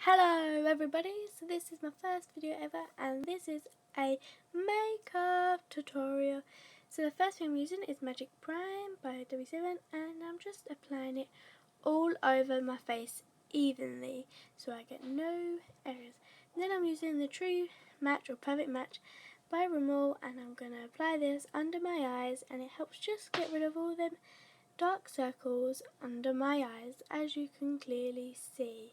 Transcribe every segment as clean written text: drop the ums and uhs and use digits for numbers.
Hello everybody, so this is my first video ever and this is a makeup tutorial. So the first thing I'm using is Magic Prime by W7 and I'm just applying it all over my face evenly so I get no areas. Then I'm using the True Match or Perfect Match by remimel and I'm going to apply this under my eyes and it helps just get rid of all them dark circles under my eyes, as you can clearly see.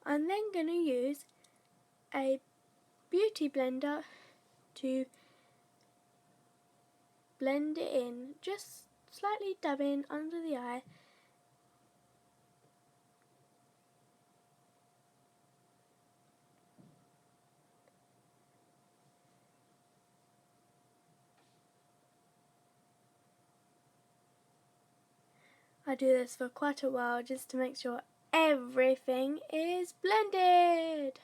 I'm then going to use a beauty blender to blend it in, just slightly dabbing under the eye. I do this for quite a while just to make sure everything is blended.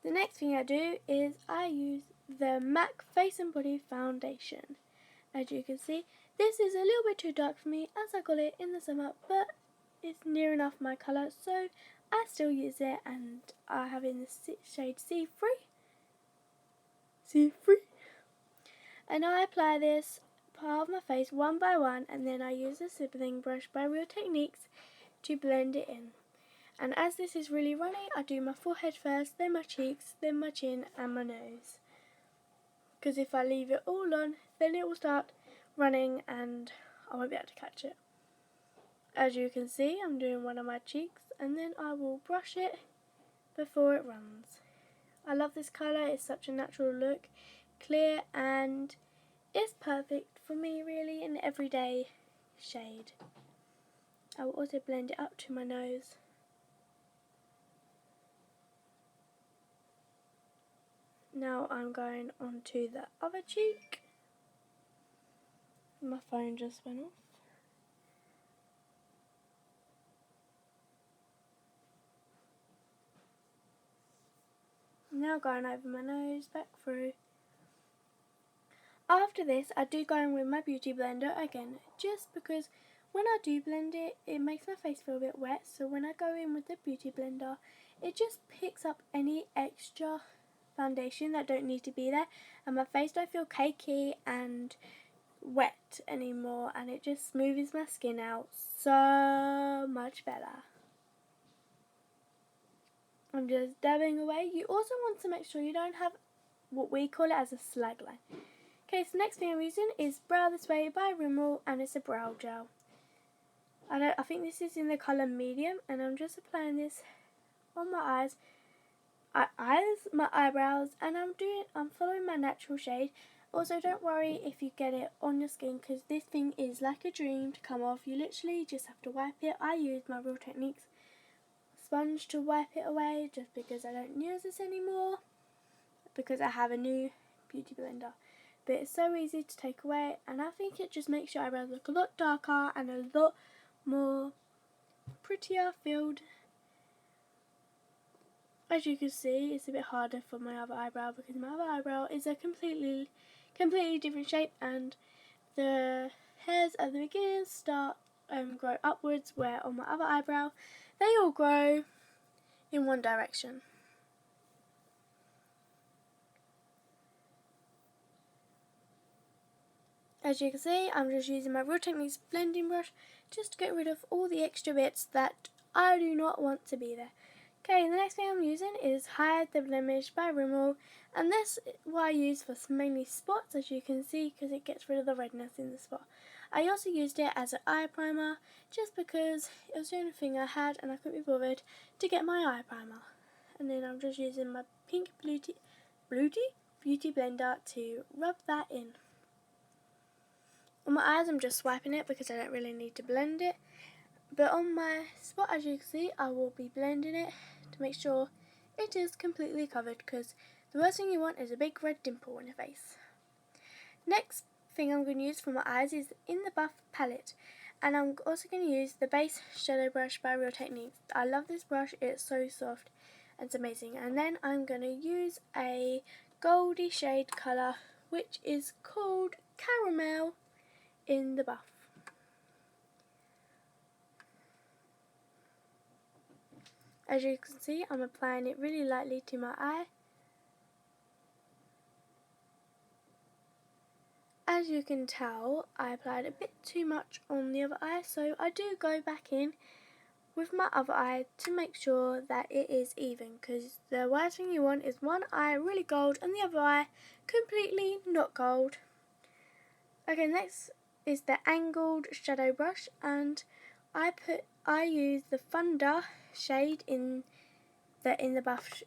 The next thing I do is I use the MAC Face and Body Foundation. As you can see, this is a little bit too dark for me as I got it in the summer, but it's near enough my colour, so I still use it and I have in the shade C3. And I apply this part of my face one by one and then I use a sibling brush by Real Techniques to blend it in. And as this is really runny, I do my forehead first, then my cheeks, then my chin and my nose. Because if I leave it all on, then it will start running and I won't be able to catch it. As you can see, I'm doing one of my cheeks and then I will brush it before it runs. I love this colour, it's such a natural look, clear, and it's perfect for me really, an everyday shade. I will also blend it up to my nose. Now I'm going on to the other cheek. My phone just went off. Now going over my nose, back through. After this, I do go in with my beauty blender again, just because when I do blend it, it makes my face feel a bit wet. So when I go in with the beauty blender, it just picks up any extra foundation that don't need to be there, and my face don't feel cakey and wet anymore, and it just smooths my skin out so much better. I'm just dabbing away. You also want to make sure you don't have what we call it as a slag line. Okay, so next thing I'm using is Brow This Way by remimel and it's a brow gel. I think this is in the colour medium and I'm just applying this on my my eyebrows, and I'm following my natural shade. Also, don't worry if you get it on your skin because this thing is like a dream to come off. You literally just have to wipe it. I use my Real Techniques sponge to wipe it away just because I don't use this anymore because I have a new beauty blender. But it's so easy to take away and I think it just makes your eyebrows look a lot darker and a lot more prettier filled. As you can see, it's a bit harder for my other eyebrow because my other eyebrow is a completely different shape and the hairs at the beginning start grow upwards, where on my other eyebrow they all grow in one direction. As you can see, I'm just using my Real Techniques blending brush just to get rid of all the extra bits that I do not want to be there. Okay, the next thing I'm using is Hide the Blemish by remimel, and this is what I use for mainly spots, as you can see, because it gets rid of the redness in the spot. I also used it as an eye primer just because it was the only thing I had and I couldn't be bothered to get my eye primer. And then I'm just using my pink beauty blender to rub that in. On my eyes I'm just swiping it because I don't really need to blend it. But on my spot, as you can see, I will be blending it to make sure it is completely covered because the worst thing you want is a big red dimple on your face. Next thing I'm going to use for my eyes is In the Buff palette. And I'm also going to use the base shadow brush by Real Techniques. I love this brush, it's so soft and it's amazing. And then I'm going to use a goldy shade colour which is called Caramel in the buff. As you can see, I'm applying it really lightly to my eye. As you can tell, I applied a bit too much on the other eye, so I do go back in with my other eye to make sure that it is even, because the worst thing you want is one eye really gold and the other eye completely not gold. Okay, next is the angled shadow brush, and I use the Thunder shade in the buff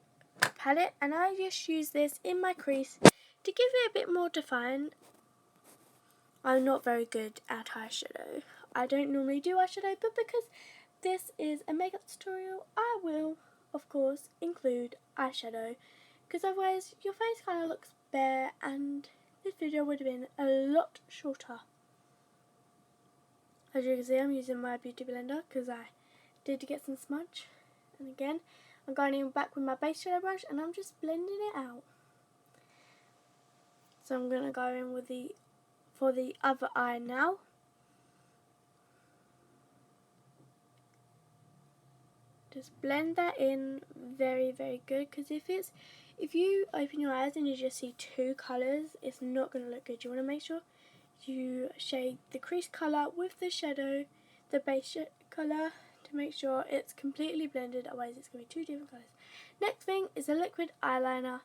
palette, and I just use this in my crease to give it a bit more define. I'm not very good at eyeshadow. I don't normally do eyeshadow, but because this is a makeup tutorial, I will, of course, include eyeshadow, because otherwise your face kind of looks bare and this video would have been a lot shorter. As you can see, I'm using my beauty blender because I did get some smudge. And again, I'm going in back with my base shadow brush and I'm just blending it out. So I'm going to go in with for the other eye now. Just blend that in very, very good, because if you open your eyes and you just see two colours, it's not going to look good. You want to make sure you shade the crease colour with the shadow, the base colour, to make sure it's completely blended, otherwise it's going to be two different colours. Next thing is a liquid eyeliner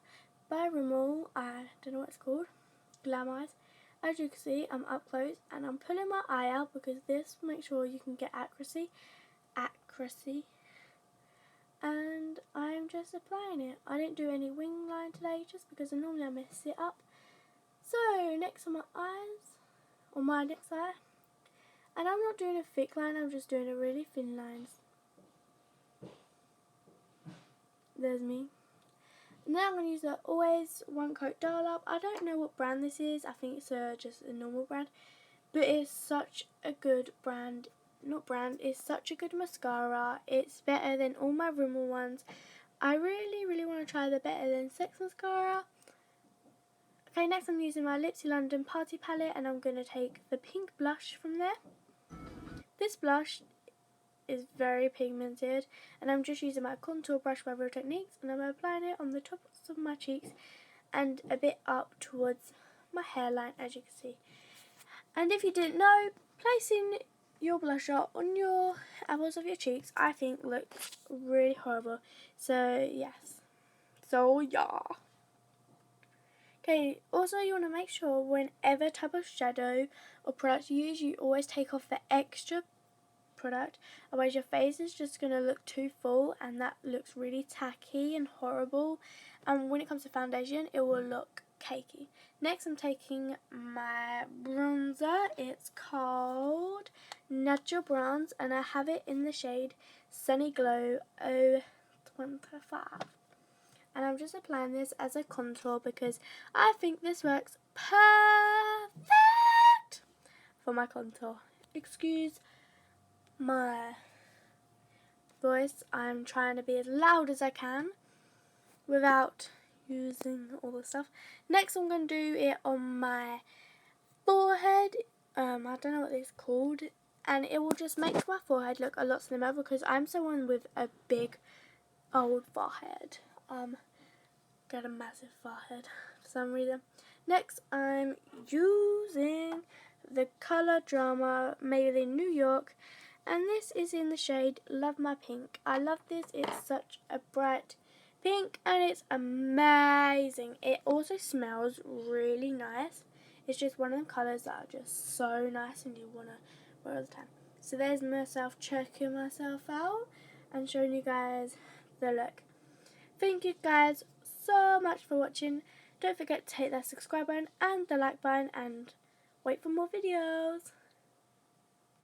by remimel. I don't know what it's called. Glam Eyes. As you can see, I'm up close and I'm pulling my eye out because this will make sure you can get accuracy. And I'm just applying it. I didn't do any wing line today just because normally I mess it up. So next on my eyes, on my next eye, and I'm not doing a thick line, I'm just doing a really thin lines. There's me. Now I'm going to use the Always One Coat Dial Up. I don't know what brand this is. I think it's just a normal brand. But it's such a good brand. It's such a good mascara. It's better than all my Rimmel ones. I really, really want to try the Better Than Sex mascara. Okay, next I'm using my Lipsy London Party Palette. And I'm going to take the pink blush from there. This blush is very pigmented, and I'm just using my contour brush by Real Techniques, and I'm applying it on the tops of my cheeks and a bit up towards my hairline, as you can see. And if you didn't know, placing your blusher on your apples of your cheeks, I think looks really horrible. So yes, yeah. Okay, also you want to make sure whenever type of shadow or product you use, you always take off the extra product, otherwise your face is just going to look too full and that looks really tacky and horrible, and when it comes to foundation it will look cakey. Next I'm taking my bronzer. It's called Natural Bronze and I have it in the shade Sunny Glow 025, and I'm just applying this as a contour because I think this works perfect for my contour. Excuse my voice, I'm trying to be as loud as I can without using all the stuff. Next I'm going to do it on my forehead. I don't know what it's called, and it will just make my forehead look a lot slimmer because I'm someone with a big old forehead. Got a massive forehead for some reason. Next I'm using the Color Drama Maybelline New York, and this is in the shade Love My Pink. I love this, it's such a bright pink and it's amazing. It also smells really nice. It's just one of them colours that are just so nice and you want to wear all the time. So there's myself checking myself out and showing you guys the look. Thank you guys so much for watching. Don't forget to hit that subscribe button and the like button and wait for more videos.